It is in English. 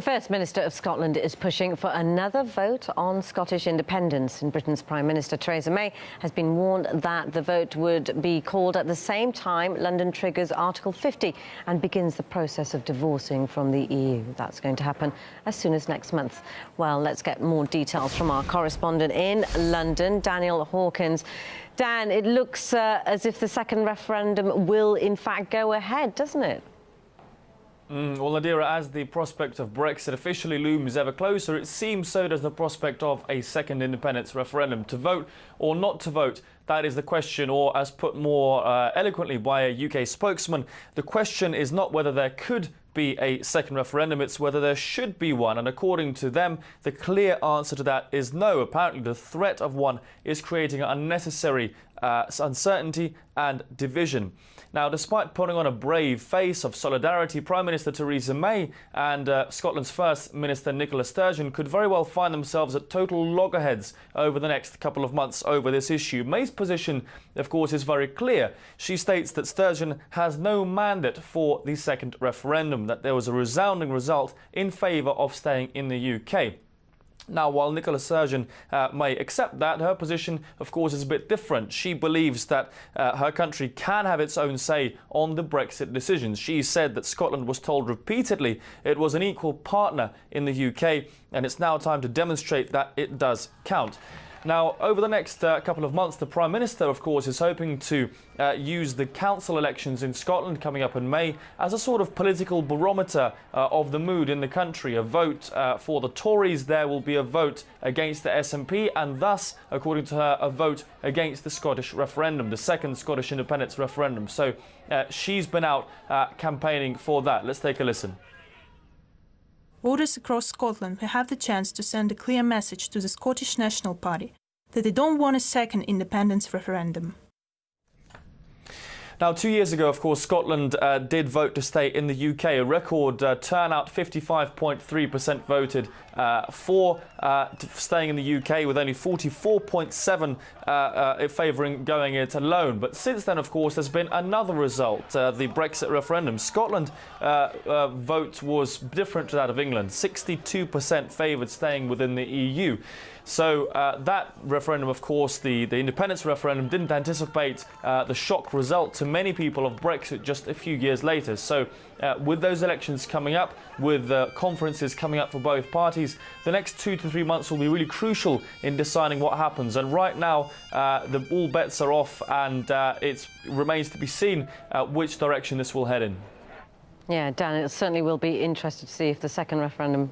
The First Minister of Scotland is pushing for another vote on Scottish independence. And Britain's Prime Minister Theresa May has been warned that the vote would be called at the same time London triggers Article 50 and begins the process of divorcing from the EU. That's going to happen as soon as next month. Well, let's get more details from our correspondent in London, Daniel Hawkins. Dan, it looks as if the second referendum will in fact go ahead, doesn't it? Well, Nadira, as the prospect of Brexit officially looms ever closer, it seems so does the prospect of a second independence referendum. To vote or not to vote, that is the question, or as put more eloquently by a UK spokesman, the question is not whether there could be a second referendum, it's whether there should be one. And according to them, the clear answer to that is no. Apparently, the threat of one is creating unnecessary uncertainty and division. Now, despite putting on a brave face of solidarity, Prime Minister Theresa May and Scotland's First Minister Nicola Sturgeon could very well find themselves at total loggerheads over the next couple of months over this issue. May's position, of course, is very clear. She states that Sturgeon has no mandate for the second referendum, that there was a resounding result in favour of staying in the UK. Now, while Nicola Sturgeon may accept that, her position, of course, is a bit different. She believes that her country can have its own say on the Brexit decisions. She said that Scotland was told repeatedly it was an equal partner in the UK, and it's now time to demonstrate that it does count. Now, over the next couple of months, the Prime Minister, of course, is hoping to use the council elections in Scotland coming up in May as a sort of political barometer of the mood in the country. A vote for the Tories, there will be a vote against the SNP, and thus, according to her, a vote against the Scottish referendum, the second Scottish independence referendum. So she's been out campaigning for that. Let's take a listen. Voters across Scotland will have the chance to send a clear message to the Scottish National Party that they don't want a second independence referendum. Now, 2 years ago, of course, Scotland did vote to stay in the UK. A record turnout, 55.3% voted for staying in the UK, with only 44.7% favouring going it alone. But since then, of course, there's been another result, the Brexit referendum. Scotland vote was different to that of England, 62% favoured staying within the EU. So that referendum, of course, the independence referendum, didn't anticipate the shock result to many people of Brexit just a few years later. So with those elections coming up, with conferences coming up for both parties, the next 2 to 3 months will be really crucial in deciding what happens. And right now, all bets are off, and it remains to be seen which direction this will head in. Yeah, Dan, it certainly will be interesting to see if the second referendum